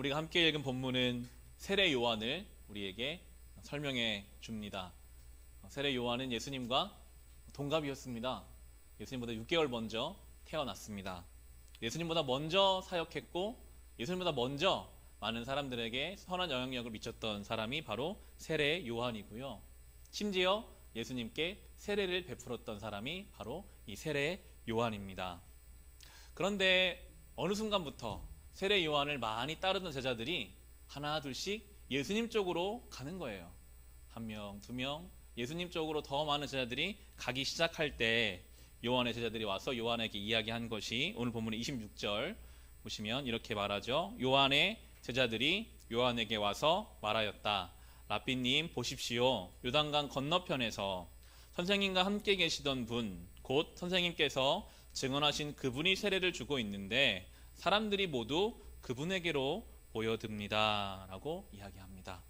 우리가 함께 읽은 본문은 세례 요한을 우리에게 설명해 줍니다. 세례 요한은 예수님과 동갑이었습니다. 예수님보다 6개월 먼저 태어났습니다. 예수님보다 먼저 사역했고 예수님보다 먼저 많은 사람들에게 선한 영향력을 미쳤던 사람이 바로 세례 요한이고요. 심지어 예수님께 세례를 베풀었던 사람이 바로 이 세례 요한입니다. 그런데 어느 순간부터 세례 요한을 많이 따르던 제자들이 하나 둘씩 예수님 쪽으로 가는 거예요. 한 명, 두 명, 예수님 쪽으로 더 많은 제자들이 가기 시작할 때 요한의 제자들이 와서 요한에게 이야기한 것이 오늘 본문의 26절 보시면 이렇게 말하죠. 요한의 제자들이 요한에게 와서 말하였다. 랍비님 보십시오. 요단강 건너편에서 선생님과 함께 계시던 분, 곧 선생님께서 증언하신 그분이 세례를 주고 있는데 사람들이 모두 그분에게로 모여듭니다. 라고 이야기합니다.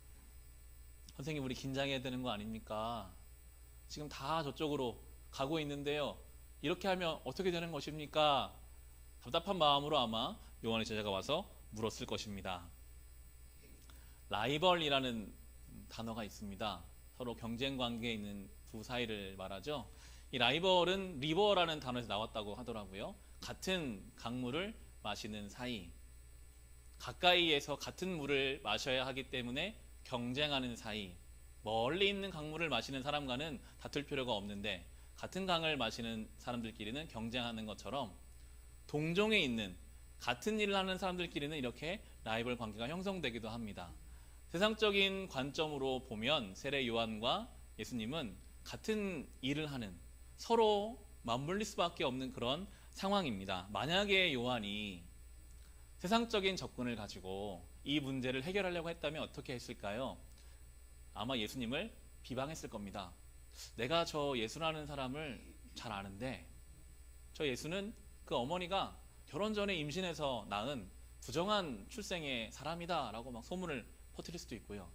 선생님, 우리 긴장해야 되는 거 아닙니까? 지금 다 저쪽으로 가고 있는데요. 이렇게 하면 어떻게 되는 것입니까? 답답한 마음으로 아마 요한의 제자가 와서 물었을 것입니다. 라이벌이라는 단어가 있습니다. 서로 경쟁 관계에 있는 두 사이를 말하죠. 이 라이벌은 리버라는 단어에서 나왔다고 하더라고요. 같은 강물을 마시는 사이, 가까이에서 같은 물을 마셔야 하기 때문에 경쟁하는 사이, 멀리 있는 강물을 마시는 사람과는 다툴 필요가 없는데 같은 강을 마시는 사람들끼리는 경쟁하는 것처럼 동종에 있는 같은 일을 하는 사람들끼리는 이렇게 라이벌 관계가 형성되기도 합니다. 세상적인 관점으로 보면 세례 요한과 예수님은 같은 일을 하는, 서로 맞물릴 수밖에 없는 그런 상황입니다. 만약에 요한이 세상적인 접근을 가지고 이 문제를 해결하려고 했다면 어떻게 했을까요? 아마 예수님을 비방했을 겁니다. 내가 저 예수라는 사람을 잘 아는데 저 예수는 그 어머니가 결혼 전에 임신해서 낳은 부정한 출생의 사람이다 라고 막 소문을 퍼뜨릴 수도 있고요.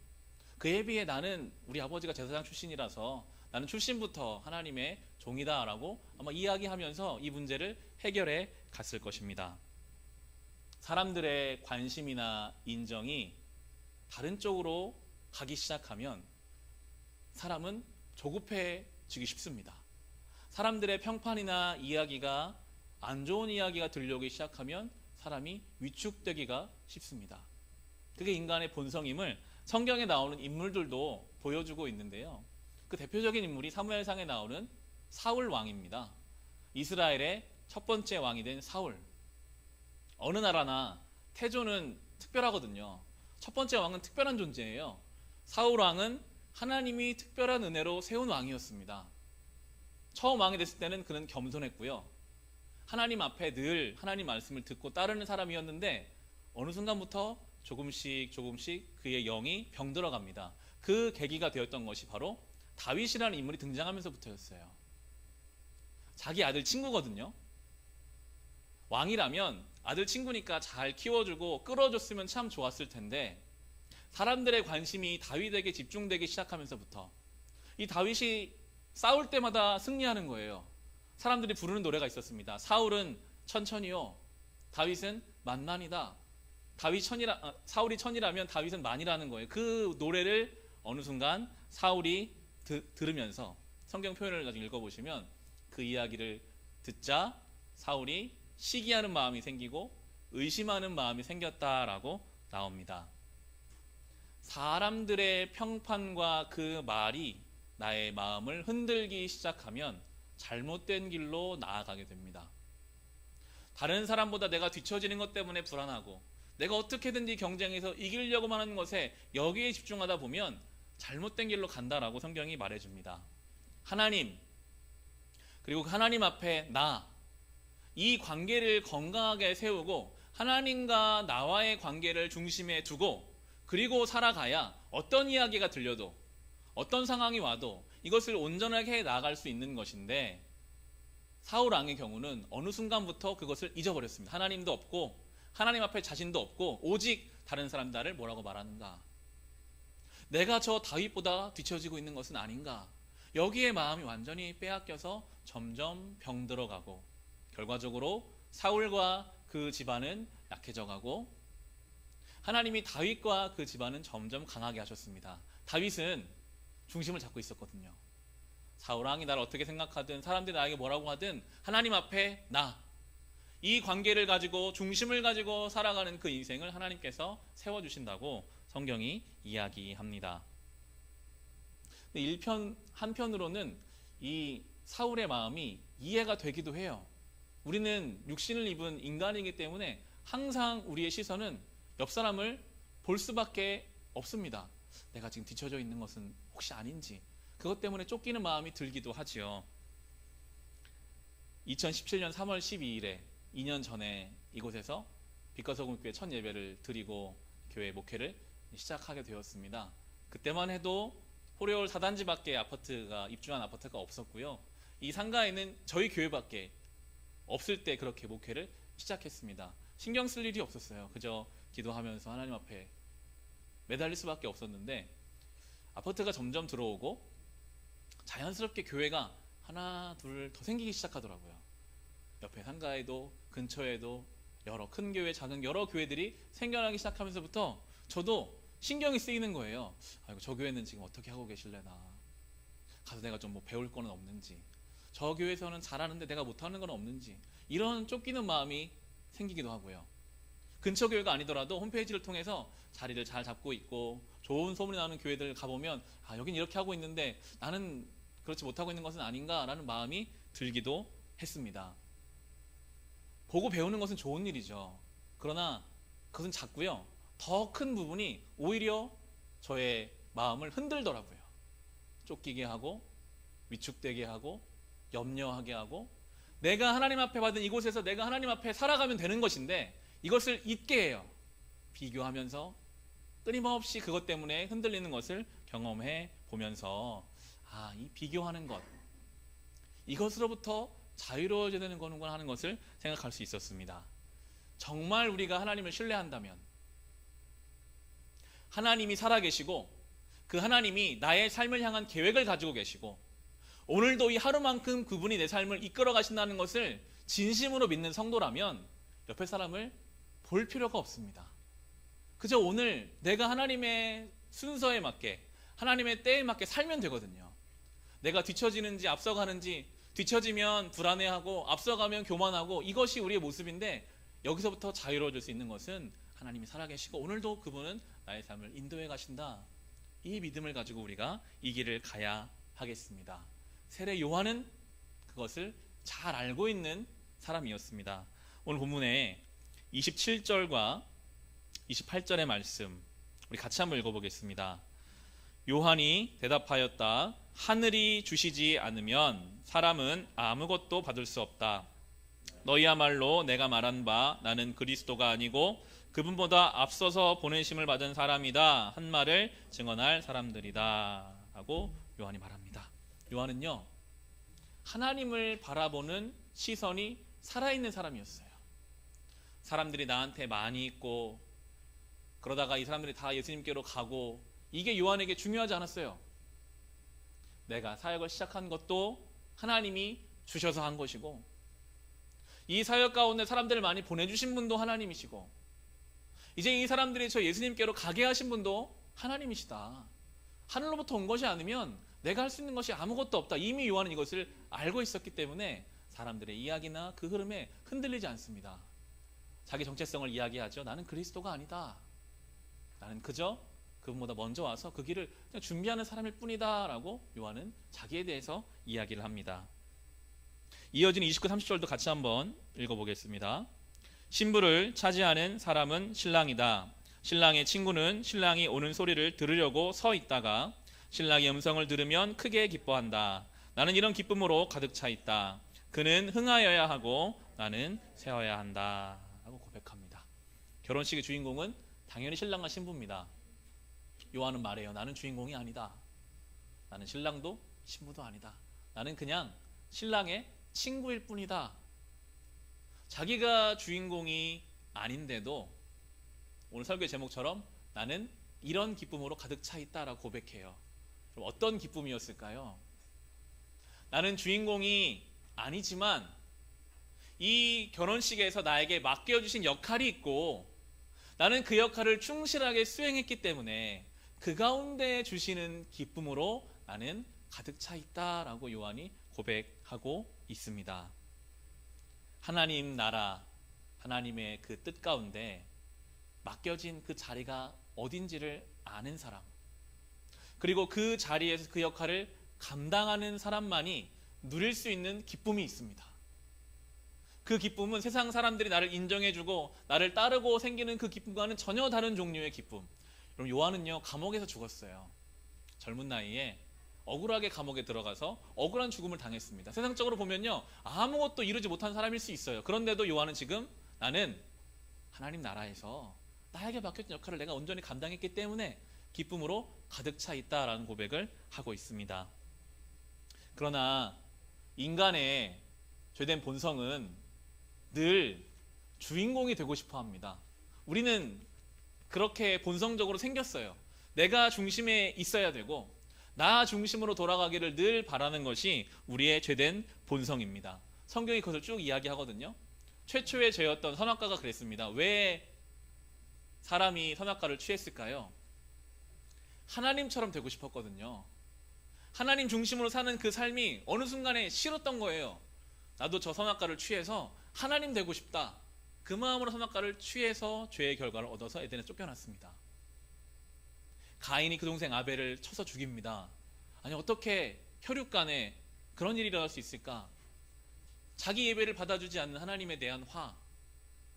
그에 비해 나는 우리 아버지가 제사장 출신이라서 나는 출신부터 하나님의 종이다 라고 아마 이야기하면서 이 문제를 해결해 갔을 것입니다. 사람들의 관심이나 인정이 다른 쪽으로 가기 시작하면 사람은 조급해지기 쉽습니다. 사람들의 평판이나 이야기가 안 좋은 이야기가 들려오기 시작하면 사람이 위축되기가 쉽습니다. 그게 인간의 본성임을 성경에 나오는 인물들도 보여주고 있는데요. 그 대표적인 인물이 사무엘상에 나오는 사울 왕입니다. 이스라엘의 첫 번째 왕이 된 사울. 어느 나라나 태조는 특별하거든요. 첫 번째 왕은 특별한 존재예요. 사울 왕은 하나님이 특별한 은혜로 세운 왕이었습니다. 처음 왕이 됐을 때는 그는 겸손했고요. 하나님 앞에 늘 하나님 말씀을 듣고 따르는 사람이었는데 어느 순간부터 조금씩 그의 영이 병들어갑니다. 그 계기가 되었던 것이 바로 다윗이라는 인물이 등장하면서부터였어요. 자기 아들 친구거든요. 왕이라면 아들 친구니까 잘 키워주고 끌어줬으면 참 좋았을 텐데 사람들의 관심이 다윗에게 집중되기 시작하면서부터 이 다윗이 싸울 때마다 승리하는 거예요. 사람들이 부르는 노래가 있었습니다. 사울은 천천히요, 다윗은 만만이다. 사울이 천이라면 다윗은 만이라는 거예요. 그 노래를 어느 순간 사울이 들으면서 성경 표현을 나중에 읽어보시면 그 이야기를 듣자 사울이 시기하는 마음이 생기고 의심하는 마음이 생겼다라고 나옵니다. 사람들의 평판과 그 말이 나의 마음을 흔들기 시작하면 잘못된 길로 나아가게 됩니다. 다른 사람보다 내가 뒤처지는 것 때문에 불안하고 내가 어떻게든지 경쟁해서 이기려고만 하는 것에 여기에 집중하다 보면 잘못된 길로 간다라고 성경이 말해줍니다. 하나님, 그리고 하나님 앞에 이 관계를 건강하게 세우고 하나님과 나와의 관계를 중심에 두고 그리고 살아가야 어떤 이야기가 들려도 어떤 상황이 와도 이것을 온전하게 해 나갈 수 있는 것인데 사울 왕의 경우는 어느 순간부터 그것을 잊어버렸습니다. 하나님도 없고 하나님 앞에 자신도 없고 오직 다른 사람 나를 뭐라고 말하는가? 내가 저 다윗보다 뒤처지고 있는 것은 아닌가? 여기에 마음이 완전히 빼앗겨서 점점 병들어가고 결과적으로 사울과 그 집안은 약해져가고 하나님이 다윗과 그 집안은 점점 강하게 하셨습니다. 다윗은 중심을 잡고 있었거든요. 사울 왕이 나를 어떻게 생각하든 사람들이 나에게 뭐라고 하든 하나님 앞에 이 관계를 가지고 중심을 가지고 살아가는 그 인생을 하나님께서 세워주신다고 성경이 이야기합니다. 한편으로는 이 사울의 마음이 이해가 되기도 해요. 우리는 육신을 입은 인간이기 때문에 항상 우리의 시선은 옆 사람을 볼 수밖에 없습니다. 내가 지금 뒤처져 있는 것은 혹시 아닌지, 그것 때문에 쫓기는 마음이 들기도 하지요. 2017년 3월 12일에 2년 전에 이곳에서 빛과 소금 교회 첫 예배를 드리고 교회 목회를 시작하게 되었습니다. 그때만 해도 호레올 4단지밖에 입주한 아파트가 없었고요. 이 상가에는 저희 교회밖에 없을 때 그렇게 목회를 시작했습니다. 신경 쓸 일이 없었어요. 그저 기도하면서 하나님 앞에 매달릴 수밖에 없었는데 아파트가 점점 들어오고 자연스럽게 교회가 하나 둘 더 생기기 시작하더라고요. 옆에 상가에도 근처에도 여러 큰 교회, 작은 여러 교회들이 생겨나기 시작하면서부터 저도 신경이 쓰이는 거예요. 아이고, 저 교회는 지금 어떻게 하고 계실래나, 가서 내가 좀 뭐 배울 거는 없는지, 저 교회에서는 잘하는데 내가 못하는 건 없는지, 이런 쫓기는 마음이 생기기도 하고요. 근처 교회가 아니더라도 홈페이지를 통해서 자리를 잘 잡고 있고 좋은 소문이 나는 교회들 가보면 여긴 이렇게 하고 있는데 나는 그렇지 못하고 있는 것은 아닌가라는 마음이 들기도 했습니다. 보고 배우는 것은 좋은 일이죠. 그러나 그것은 작고요. 더 큰 부분이 오히려 저의 마음을 흔들더라고요. 쫓기게 하고 위축되게 하고 염려하게 하고, 내가 하나님 앞에 받은 이곳에서 내가 하나님 앞에 살아가면 되는 것인데 이것을 잊게 해요. 비교하면서 끊임없이 그것 때문에 흔들리는 것을 경험해 보면서 이 비교하는 것, 이것으로부터 자유로워져야 되는 거는구나 하는 것을 생각할 수 있었습니다. 정말 우리가 하나님을 신뢰한다면, 하나님이 살아계시고 그 하나님이 나의 삶을 향한 계획을 가지고 계시고 오늘도 이 하루만큼 그분이 내 삶을 이끌어 가신다는 것을 진심으로 믿는 성도라면 옆에 사람을 볼 필요가 없습니다. 그저 오늘 내가 하나님의 순서에 맞게, 하나님의 때에 맞게 살면 되거든요. 내가 뒤처지는지 앞서가는지, 뒤처지면 불안해하고 앞서가면 교만하고, 이것이 우리의 모습인데 여기서부터 자유로워질 수 있는 것은 하나님이 살아계시고 오늘도 그분은 나의 삶을 인도해 가신다. 이 믿음을 가지고 우리가 이 길을 가야 하겠습니다. 세례 요한은 그것을 잘 알고 있는 사람이었습니다. 오늘 본문에 27절과 28절의 말씀 우리 같이 한번 읽어보겠습니다. 요한이 대답하였다. 하늘이 주시지 않으면 사람은 아무것도 받을 수 없다. 너희야말로 내가 말한 바 나는 그리스도가 아니고 그분보다 앞서서 보내심을 받은 사람이다 한 말을 증언할 사람들이다 라고 요한이 말합니다. 요한은요, 하나님을 바라보는 시선이 살아있는 사람이었어요. 사람들이 나한테 많이 있고 그러다가 이 사람들이 다 예수님께로 가고, 이게 요한에게 중요하지 않았어요. 내가 사역을 시작한 것도 하나님이 주셔서 한 것이고, 이 사역 가운데 사람들을 많이 보내주신 분도 하나님이시고, 이제 이 사람들이 저 예수님께로 가게 하신 분도 하나님이시다. 하늘로부터 온 것이 아니면 내가 할 수 있는 것이 아무것도 없다. 이미 요한은 이것을 알고 있었기 때문에 사람들의 이야기나 그 흐름에 흔들리지 않습니다. 자기 정체성을 이야기하죠. 나는 그리스도가 아니다. 나는 그저 그분보다 먼저 와서 그 길을 그냥 준비하는 사람일 뿐이다 라고 요한은 자기에 대해서 이야기를 합니다. 이어진 29, 30절도 같이 한번 읽어보겠습니다. 신부를 차지하는 사람은 신랑이다. 신랑의 친구는 신랑이 오는 소리를 들으려고 서 있다가 신랑의 음성을 들으면 크게 기뻐한다. 나는 이런 기쁨으로 가득 차 있다. 그는 흥하여야 하고 나는 쇠어야 한다 라고 고백합니다. 결혼식의 주인공은 당연히 신랑과 신부입니다. 요한은 말해요. 나는 주인공이 아니다. 나는 신랑도 신부도 아니다. 나는 그냥 신랑의 친구일 뿐이다. 자기가 주인공이 아닌데도 오늘 설교의 제목처럼 나는 이런 기쁨으로 가득 차 있다라고 고백해요. 그럼 어떤 기쁨이었을까요? 나는 주인공이 아니지만 이 결혼식에서 나에게 맡겨주신 역할이 있고, 나는 그 역할을 충실하게 수행했기 때문에 그 가운데 주시는 기쁨으로 나는 가득 차 있다라고 요한이 고백하고 있습니다. 하나님 나라, 하나님의 그 뜻 가운데 맡겨진 그 자리가 어딘지를 아는 사람, 그리고 그 자리에서 그 역할을 감당하는 사람만이 누릴 수 있는 기쁨이 있습니다. 그 기쁨은 세상 사람들이 나를 인정해주고 나를 따르고 생기는 그 기쁨과는 전혀 다른 종류의 기쁨. 여러분, 요한은요 감옥에서 죽었어요. 젊은 나이에 억울하게 감옥에 들어가서 억울한 죽음을 당했습니다. 세상적으로 보면요 아무것도 이루지 못한 사람일 수 있어요. 그런데도 요한은 지금 나는 하나님 나라에서 나에게 맡겨진 역할을 내가 온전히 감당했기 때문에 기쁨으로 가득 차 있다라는 고백을 하고 있습니다. 그러나 인간의 죄된 본성은 늘 주인공이 되고 싶어 합니다. 우리는 그렇게 본성적으로 생겼어요. 내가 중심에 있어야 되고 나 중심으로 돌아가기를 늘 바라는 것이 우리의 죄된 본성입니다. 성경이 그것을 쭉 이야기하거든요. 최초의 죄였던 선악과가 그랬습니다. 왜 사람이 선악과를 취했을까요? 하나님처럼 되고 싶었거든요. 하나님 중심으로 사는 그 삶이 어느 순간에 싫었던 거예요. 나도 저 선악과를 취해서 하나님 되고 싶다. 그 마음으로 선악과를 취해서 죄의 결과를 얻어서 에덴에 쫓겨났습니다. 가인이 그 동생 아벨을 쳐서 죽입니다. 아니 어떻게 혈육 간에 그런 일이 일어날 수 있을까? 자기 예배를 받아주지 않는 하나님에 대한 화.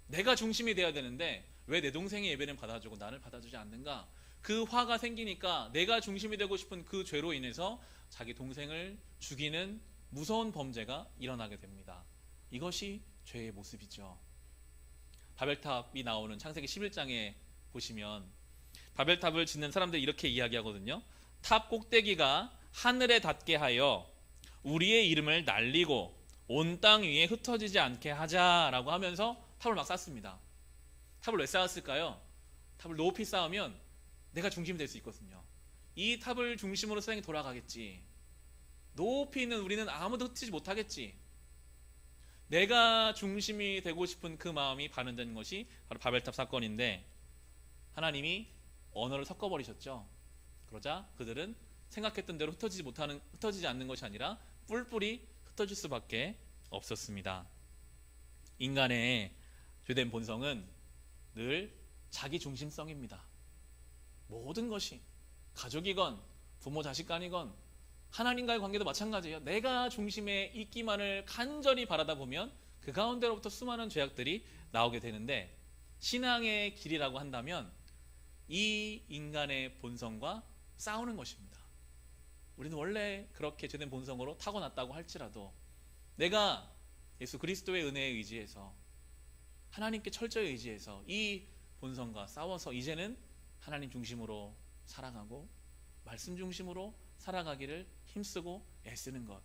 내가 중심이 돼야 되는데 왜 내 동생의 예배는 받아주고 나를 받아주지 않는가? 그 화가 생기니까 내가 중심이 되고 싶은 그 죄로 인해서 자기 동생을 죽이는 무서운 범죄가 일어나게 됩니다. 이것이 죄의 모습이죠. 바벨탑이 나오는 창세기 11장에 보시면 바벨탑을 짓는 사람들이 이렇게 이야기하거든요. 탑 꼭대기가 하늘에 닿게 하여 우리의 이름을 날리고 온 땅 위에 흩어지지 않게 하자라고 하면서 탑을 막 쌓습니다. 탑을 왜 쌓았을까요? 탑을 높이 쌓으면 내가 중심이 될 수 있거든요. 이 탑을 중심으로 세상이 돌아가겠지. 높이 있는 우리는 아무도 흩지지 못하겠지. 내가 중심이 되고 싶은 그 마음이 반응된 것이 바로 바벨탑 사건인데 하나님이 언어를 섞어버리셨죠. 그러자 그들은 생각했던 대로 흩어지지 않는 것이 아니라 뿔뿔이 흩어질 수밖에 없었습니다. 인간의 죄된 본성은 늘 자기 중심성입니다. 모든 것이 가족이건 부모 자식 간이건 하나님과의 관계도 마찬가지예요. 내가 중심에 있기만을 간절히 바라다 보면 그 가운데로부터 수많은 죄악들이 나오게 되는데 신앙의 길이라고 한다면 이 인간의 본성과 싸우는 것입니다. 우리는 원래 그렇게 죄된 본성으로 타고났다고 할지라도 내가 예수 그리스도의 은혜에 의지해서 하나님께 철저히 의지해서 이 본성과 싸워서 이제는 하나님 중심으로 살아가고 말씀 중심으로 살아가기를 힘쓰고 애쓰는 것,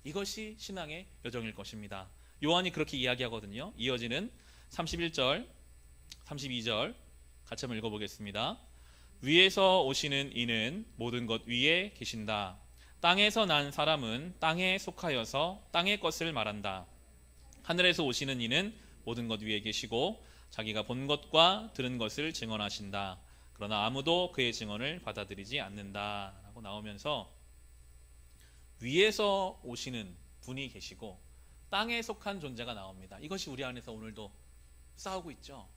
이것이 신앙의 여정일 것입니다. 요한이 그렇게 이야기하거든요. 이어지는 31절, 32절 같이 한번 읽어보겠습니다. 위에서 오시는 이는 모든 것 위에 계신다. 땅에서 난 사람은 땅에 속하여서 땅의 것을 말한다. 하늘에서 오시는 이는 모든 것 위에 계시고 자기가 본 것과 들은 것을 증언하신다. 그러나 아무도 그의 증언을 받아들이지 않는다 라고 나오면서 위에서 오시는 분이 계시고 땅에 속한 존재가 나옵니다. 이것이 우리 안에서 오늘도 싸우고 있죠.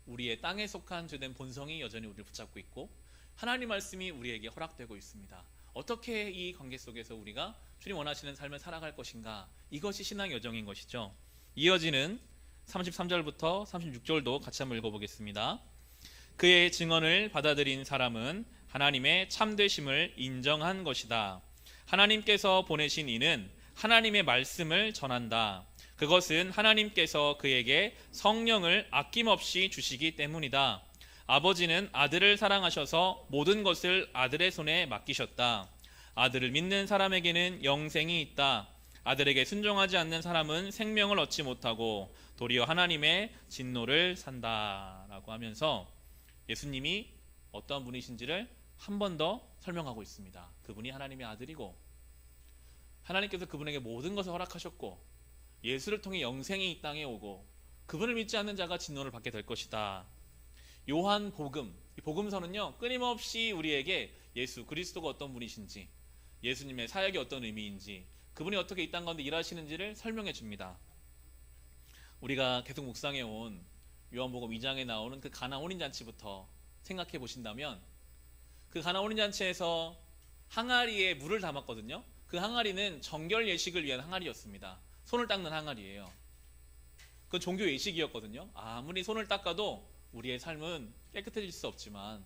우리의 땅에 속한 죄된 본성이 여전히 우리를 붙잡고 있고 하나님 말씀이 우리에게 허락되고 있습니다. 어떻게 이 관계 속에서 우리가 주님 원하시는 삶을 살아갈 것인가, 이것이 신앙의 여정인 것이죠. 이어지는 33절부터 36절도 같이 한번 읽어보겠습니다. 그의 증언을 받아들인 사람은 하나님의 참되심을 인정한 것이다. 하나님께서 보내신 이는 하나님의 말씀을 전한다. 그것은 하나님께서 그에게 성령을 아낌없이 주시기 때문이다. 아버지는 아들을 사랑하셔서 모든 것을 아들의 손에 맡기셨다. 아들을 믿는 사람에게는 영생이 있다. 아들에게 순종하지 않는 사람은 생명을 얻지 못하고 도리어 하나님의 진노를 산다 라고 하면서 예수님이 어떠한 분이신지를 한 번 더 설명하고 있습니다. 그분이 하나님의 아들이고 하나님께서 그분에게 모든 것을 허락하셨고 예수를 통해 영생이 이 땅에 오고 그분을 믿지 않는 자가 진노를 받게 될 것이다. 요한 복음, 이 복음서는요 끊임없이 우리에게 예수 그리스도가 어떤 분이신지, 예수님의 사역이 어떤 의미인지, 그분이 어떻게 이 땅 가운데 일하시는지를 설명해 줍니다. 우리가 계속 묵상해 온 요한복음 2장에 나오는 그 가나 혼인잔치부터 생각해 보신다면, 그 가나 혼인잔치에서 항아리에 물을 담았거든요. 그 항아리는 정결 예식을 위한 항아리였습니다. 손을 닦는 항아리예요. 그건 종교 예식이었거든요. 아무리 손을 닦아도 우리의 삶은 깨끗해질 수 없지만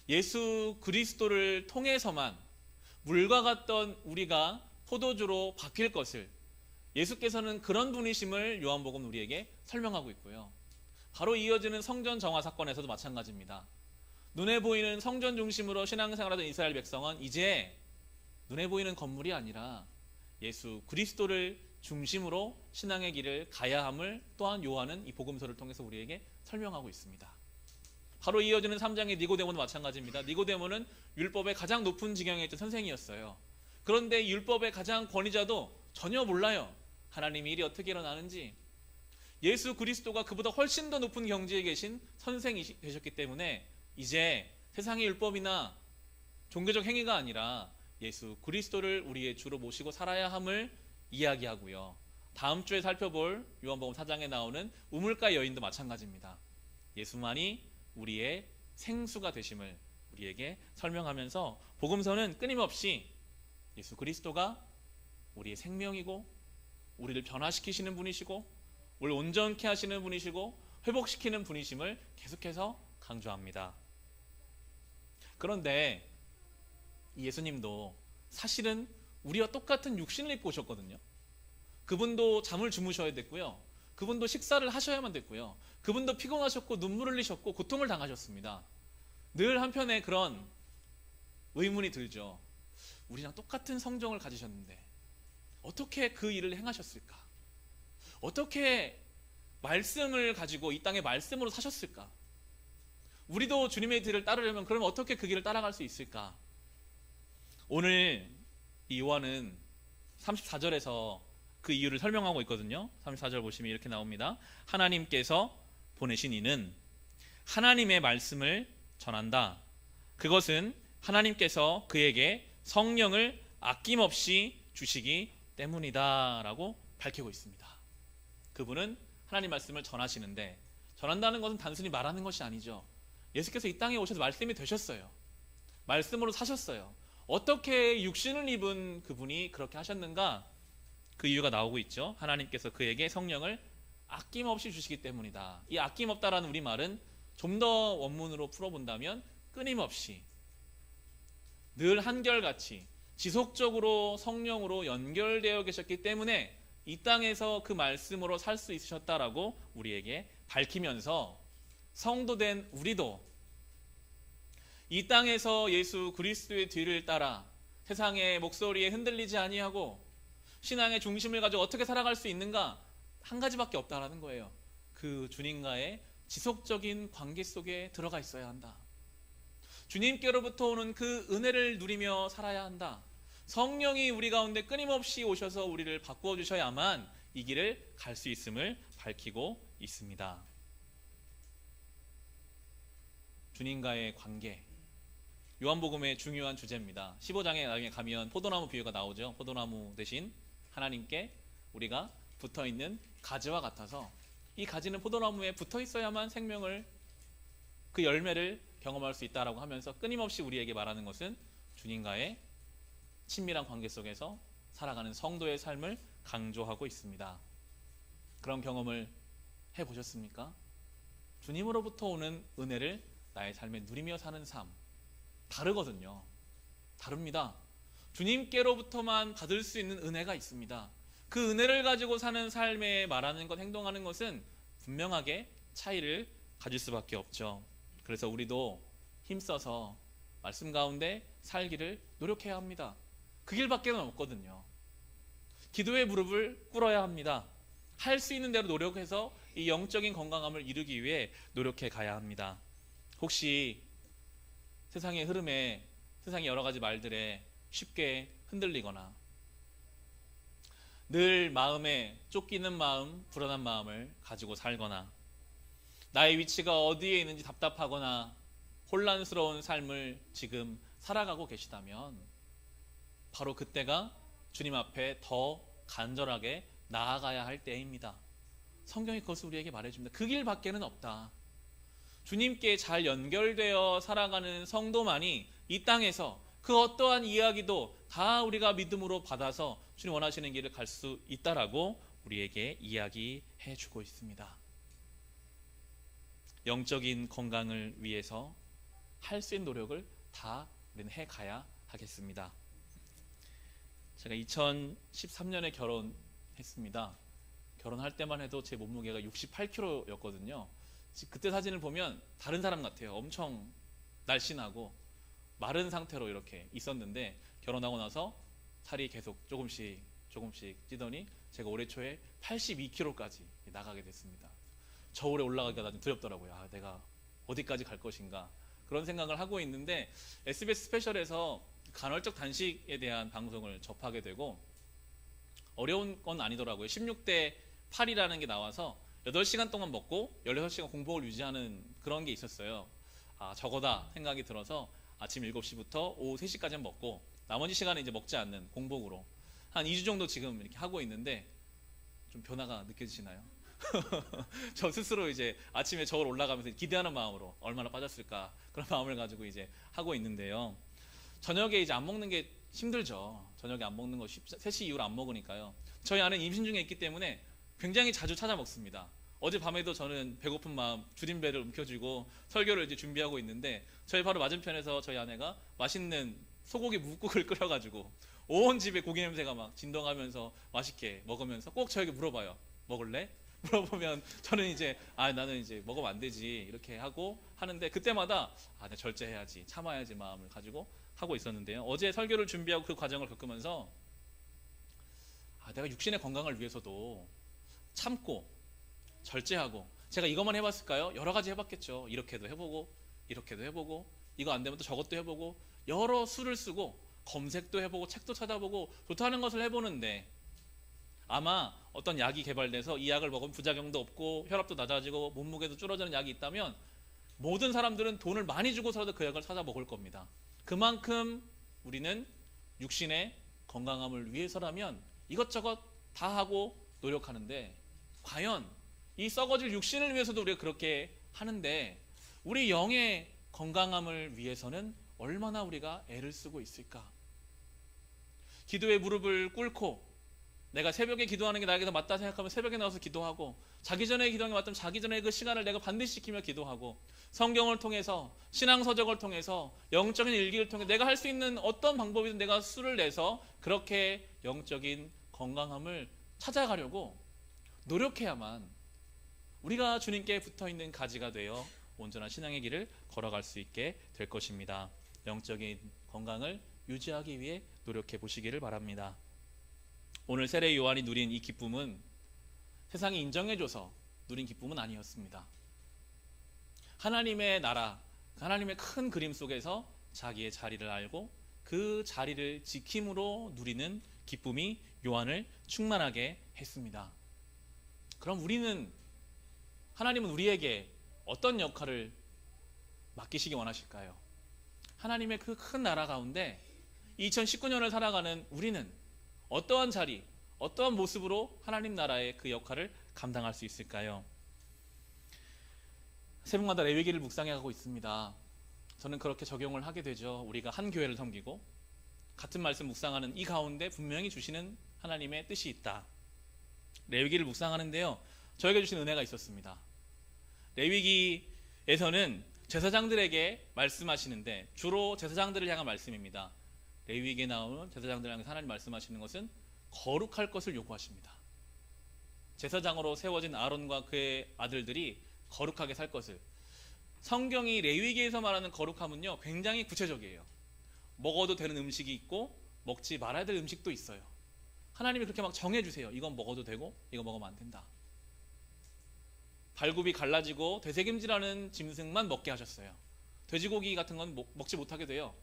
예수 그리스도를 통해서만 물과 같던 우리가 포도주로 바뀔 것을, 예수께서는 그런 분이심을 요한복음 우리에게 설명하고 있고요. 바로 이어지는 성전 정화 사건에서도 마찬가지입니다. 눈에 보이는 성전 중심으로 신앙생활하던 이스라엘 백성은 이제 눈에 보이는 건물이 아니라 예수 그리스도를 중심으로 신앙의 길을 가야 함을 또한 요한은 이 복음서를 통해서 우리에게 설명하고 있습니다. 바로 이어지는 3장의 니고데모도 마찬가지입니다. 니고데모는 율법의 가장 높은 지경에 있던 선생이었어요. 그런데 율법의 가장 권위자도 전혀 몰라요. 하나님의 일이 어떻게 일어나는지. 예수 그리스도가 그보다 훨씬 더 높은 경지에 계신 선생이 되셨기 때문에 이제 세상의 율법이나 종교적 행위가 아니라 예수 그리스도를 우리의 주로 모시고 살아야 함을 이야기하고요. 다음 주에 살펴볼 요한복음 4장에 나오는 우물가 여인도 마찬가지입니다. 예수만이 우리의 생수가 되심을 우리에게 설명하면서 복음서는 끊임없이 예수 그리스도가 우리의 생명이고 우리를 변화시키시는 분이시고 우리를 온전케 하시는 분이시고 회복시키는 분이심을 계속해서 강조합니다. 그런데 예수님도 사실은 우리와 똑같은 육신을 입고 오셨거든요. 그분도 잠을 주무셔야 됐고요. 그분도 식사를 하셔야만 됐고요. 그분도 피곤하셨고 눈물을 흘리셨고 고통을 당하셨습니다. 늘 한편에 그런 의문이 들죠. 우리랑 똑같은 성정을 가지셨는데 어떻게 그 일을 행하셨을까? 어떻게 말씀을 가지고 이 땅의 말씀으로 사셨을까? 우리도 주님의 길을 따르려면 그러면 어떻게 그 길을 따라갈 수 있을까? 오늘 이 요한은 34절에서 그 이유를 설명하고 있거든요. 34절 보시면 이렇게 나옵니다. 하나님께서 보내신 이는 하나님의 말씀을 전한다. 그것은 하나님께서 그에게 성령을 아낌없이 주시기 때문이다 라고 밝히고 있습니다. 그분은 하나님 말씀을 전하시는데, 전한다는 것은 단순히 말하는 것이 아니죠. 예수께서 이 땅에 오셔서 말씀이 되셨어요. 말씀으로 사셨어요. 어떻게 육신을 입은 그분이 그렇게 하셨는가? 그 이유가 나오고 있죠. 하나님께서 그에게 성령을 아낌없이 주시기 때문이다. 이 아낌없다라는 우리말은 좀 더 원문으로 풀어본다면 끊임없이, 늘 한결같이 지속적으로 성령으로 연결되어 계셨기 때문에 이 땅에서 그 말씀으로 살 수 있으셨다라고 우리에게 밝히면서, 성도된 우리도 이 땅에서 예수 그리스도의 뒤를 따라 세상의 목소리에 흔들리지 아니하고 신앙의 중심을 가지고 어떻게 살아갈 수 있는가? 한 가지밖에 없다라는 거예요. 그 주님과의 지속적인 관계 속에 들어가 있어야 한다. 주님께로부터 오는 그 은혜를 누리며 살아야 한다. 성령이 우리 가운데 끊임없이 오셔서 우리를 바꾸어 주셔야만 이 길을 갈 수 있음을 밝히고 있습니다. 주님과의 관계, 요한복음의 중요한 주제입니다. 15장에 나중에 가면 포도나무 비유가 나오죠. 포도나무 대신 하나님께 우리가 붙어있는 가지와 같아서, 이 가지는 포도나무에 붙어 있어야만 생명을, 그 열매를 경험할 수 있다라고 하면서 끊임없이 우리에게 말하는 것은 주님과의 친밀한 관계 속에서 살아가는 성도의 삶을 강조하고 있습니다. 그런 경험을 해보셨습니까? 주님으로부터 오는 은혜를 나의 삶에 누리며 사는 삶, 다르거든요. 다릅니다. 주님께로부터만 받을 수 있는 은혜가 있습니다. 그 은혜를 가지고 사는 삶에 말하는 것, 행동하는 것은 분명하게 차이를 가질 수밖에 없죠. 그래서 우리도 힘써서 말씀 가운데 살기를 노력해야 합니다. 그 길밖에는 없거든요. 기도의 무릎을 꿇어야 합니다. 할 수 있는 대로 노력해서 이 영적인 건강함을 이루기 위해 노력해 가야 합니다. 혹시 세상의 흐름에, 세상의 여러 가지 말들에 쉽게 흔들리거나 늘 마음에 쫓기는 마음, 불안한 마음을 가지고 살거나 나의 위치가 어디에 있는지 답답하거나 혼란스러운 삶을 지금 살아가고 계시다면 바로 그때가 주님 앞에 더 간절하게 나아가야 할 때입니다. 성경이 그것을 우리에게 말해줍니다. 그 길밖에는 없다. 주님께 잘 연결되어 살아가는 성도만이 이 땅에서 그 어떠한 이야기도 다 우리가 믿음으로 받아서 주님 원하시는 길을 갈 수 있다라고 우리에게 이야기해 주고 있습니다. 영적인 건강을 위해서 할 수 있는 노력을 다 우리는 해가야 하겠습니다. 제가 2013년에 결혼했습니다. 결혼할 때만 해도 제 몸무게가 68kg였거든요. 그때 사진을 보면 다른 사람 같아요. 엄청 날씬하고 마른 상태로 이렇게 있었는데 결혼하고 나서 살이 계속 조금씩 찌더니 제가 올해 초에 82kg까지 나가게 됐습니다. 저울에 올라가기가 좀 두렵더라고요. 내가 어디까지 갈 것인가 그런 생각을 하고 있는데 SBS 스페셜에서 간헐적 단식에 대한 방송을 접하게 되고 어려운 건 아니더라고요. 16대 8이라는 게 나와서 8시간 동안 먹고 16시간 공복을 유지하는 그런 게 있었어요. 저거다 생각이 들어서 아침 7시부터 오후 3시까지는 먹고 나머지 시간은 이제 먹지 않는 공복으로 한 2주 정도 지금 이렇게 하고 있는데 좀 변화가 느껴지시나요? 저 스스로 이제 아침에 저울 올라가면서 기대하는 마음으로 얼마나 빠졌을까 그런 마음을 가지고 이제 하고 있는데요. 저녁에 이제 안 먹는 게 힘들죠. 저녁에 안 먹는 거 3시 이후로 안 먹으니까요. 저희 아내는 임신 중에 있기 때문에 굉장히 자주 찾아 먹습니다. 어젯밤에도 저는 배고픈 마음 줄임배를 움켜쥐고 설교를 이제 준비하고 있는데 저희 바로 맞은편에서 저희 아내가 맛있는 소고기 뭇국을 끓여가지고 온 집에 고기 냄새가 막 진동하면서 맛있게 먹으면서 꼭 저에게 물어봐요. 먹을래? 물어보면 저는 이제 나는 이제 먹으면 안 되지 이렇게 하고 하는데 그때마다 내가 절제해야지 참아야지 마음을 가지고 하고 있었는데요. 어제 설교를 준비하고 그 과정을 겪으면서 내가 육신의 건강을 위해서도 참고 절제하고 제가 이것만 해봤을까요? 여러 가지 해봤겠죠. 이렇게도 해보고 이렇게도 해보고 이거 안 되면 또 저것도 해보고 여러 수를 쓰고 검색도 해보고 책도 찾아보고 좋다는 것을 해보는데 아마 어떤 약이 개발돼서 이 약을 먹으면 부작용도 없고 혈압도 낮아지고 몸무게도 줄어드는 약이 있다면 모든 사람들은 돈을 많이 주고서라도 그 약을 찾아 먹을 겁니다. 그만큼 우리는 육신의 건강함을 위해서라면 이것저것 다 하고 노력하는데 과연 이 썩어질 육신을 위해서도 우리가 그렇게 하는데 우리 영의 건강함을 위해서는 얼마나 우리가 애를 쓰고 있을까? 기도의 무릎을 꿇고 내가 새벽에 기도하는 게 나에게 더 맞다 생각하면 새벽에 나와서 기도하고 자기 전에 기도하는 게 맞다면 자기 전에 그 시간을 내가 반드시 지키며 기도하고 성경을 통해서 신앙서적을 통해서 영적인 일기를 통해 내가 할 수 있는 어떤 방법이든 내가 수를 내서 그렇게 영적인 건강함을 찾아가려고 노력해야만 우리가 주님께 붙어있는 가지가 되어 온전한 신앙의 길을 걸어갈 수 있게 될 것입니다. 영적인 건강을 유지하기 위해 노력해 보시기를 바랍니다. 오늘 세례 요한이 누린 이 기쁨은 세상이 인정해줘서 누린 기쁨은 아니었습니다. 하나님의 나라, 하나님의 큰 그림 속에서 자기의 자리를 알고 그 자리를 지킴으로 누리는 기쁨이 요한을 충만하게 했습니다. 그럼 하나님은 우리에게 어떤 역할을 맡기시기 원하실까요? 하나님의 그 큰 나라 가운데 2019년을 살아가는 우리는 어떠한 자리, 어떠한 모습으로 하나님 나라의 그 역할을 감당할 수 있을까요? 새벽마다 레위기를 묵상해 가고 있습니다. 저는 그렇게 적용을 하게 되죠. 우리가 한 교회를 섬기고 같은 말씀 묵상하는 이 가운데 분명히 주시는 하나님의 뜻이 있다. 레위기를 묵상하는데요. 저에게 주신 은혜가 있었습니다. 레위기에서는 제사장들에게 말씀하시는데 주로 제사장들을 향한 말씀입니다. 레위기에 나오는 제사장들을 향해서 하나님 말씀하시는 것은 거룩할 것을 요구하십니다. 제사장으로 세워진 아론과 그의 아들들이 거룩하게 살 것을. 성경이 레위기에서 말하는 거룩함은요 굉장히 구체적이에요. 먹어도 되는 음식이 있고 먹지 말아야 될 음식도 있어요. 하나님이 그렇게 막 정해주세요. 이건 먹어도 되고 이거 먹으면 안 된다. 발굽이 갈라지고 되새김질하는 짐승만 먹게 하셨어요. 돼지고기 같은 건 먹지 못하게 돼요.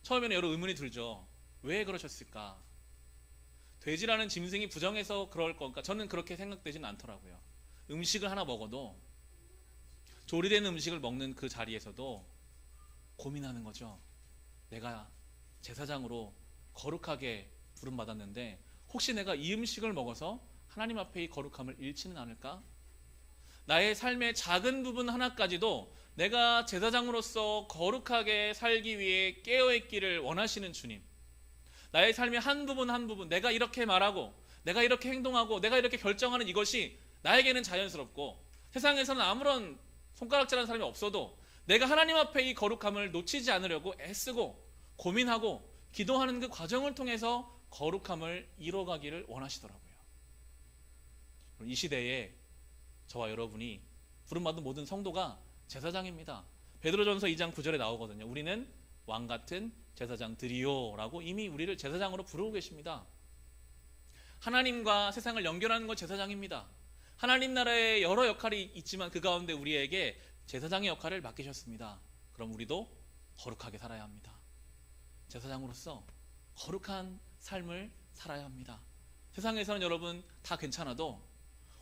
처음에는 여러 의문이 들죠. 왜 그러셨을까? 돼지라는 짐승이 부정해서 그럴 건가? 저는 그렇게 생각되지는 않더라고요. 음식을 하나 먹어도 조리된 음식을 먹는 그 자리에서도 고민하는 거죠. 내가 제사장으로 거룩하게 부름받았는데 혹시 내가 이 음식을 먹어서 하나님 앞에 이 거룩함을 잃지는 않을까? 나의 삶의 작은 부분 하나까지도 내가 제사장으로서 거룩하게 살기 위해 깨어있기를 원하시는 주님, 나의 삶의 한 부분 한 부분, 내가 이렇게 말하고 내가 이렇게 행동하고 내가 이렇게 결정하는 이것이 나에게는 자연스럽고 세상에서는 아무런 손가락질하는 사람이 없어도 내가 하나님 앞에 이 거룩함을 놓치지 않으려고 애쓰고 고민하고 기도하는 그 과정을 통해서 거룩함을 이뤄가기를 원하시더라고요. 이 시대에 저와 여러분이 부름받은 모든 성도가 제사장입니다. 베드로전서 2장 9절에 나오거든요. 우리는 왕같은 제사장들이요 라고 이미 우리를 제사장으로 부르고 계십니다. 하나님과 세상을 연결하는 건 제사장입니다. 하나님 나라의 여러 역할이 있지만 그 가운데 우리에게 제사장의 역할을 맡기셨습니다. 그럼 우리도 거룩하게 살아야 합니다. 제사장으로서 거룩한 삶을 살아야 합니다. 세상에서는 여러분 다 괜찮아도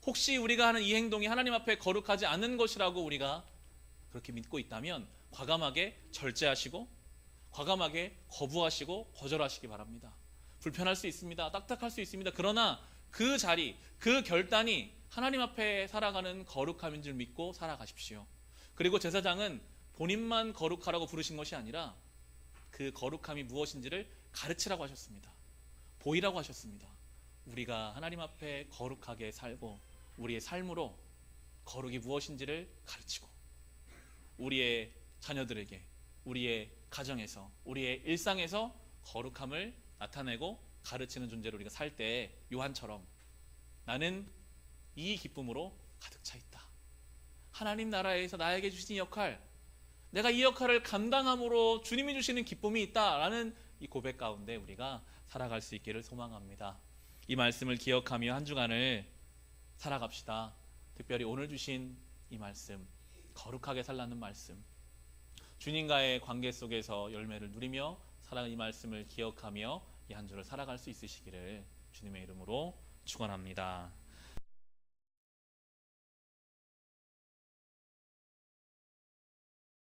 혹시 우리가 하는 이 행동이 하나님 앞에 거룩하지 않은 것이라고 우리가 그렇게 믿고 있다면 과감하게 절제하시고 과감하게 거부하시고 거절하시기 바랍니다. 불편할 수 있습니다. 딱딱할 수 있습니다. 그러나 그 자리, 그 결단이 하나님 앞에 살아가는 거룩함인 줄 믿고 살아가십시오. 그리고 제사장은 본인만 거룩하라고 부르신 것이 아니라 그 거룩함이 무엇인지를 가르치라고 하셨습니다. 보이라고 하셨습니다. 우리가 하나님 앞에 거룩하게 살고 우리의 삶으로 거룩이 무엇인지를 가르치고 우리의 자녀들에게 우리의 가정에서 우리의 일상에서 거룩함을 나타내고 가르치는 존재로 우리가 살 때 요한처럼 나는 이 기쁨으로 가득 차 있다. 하나님 나라에서 나에게 주신 역할, 내가 이 역할을 감당함으로 주님이 주시는 기쁨이 있다라는 이 고백 가운데 우리가 살아갈 수 있기를 소망합니다. 이 말씀을 기억하며 한 주간을 살아갑시다. 특별히 오늘 주신 이 말씀, 거룩하게 살라는 말씀, 주님과의 관계 속에서 열매를 누리며 살아가는 이 말씀을 기억하며 이 한 주를 살아갈 수 있으시기를 주님의 이름으로 축원합니다.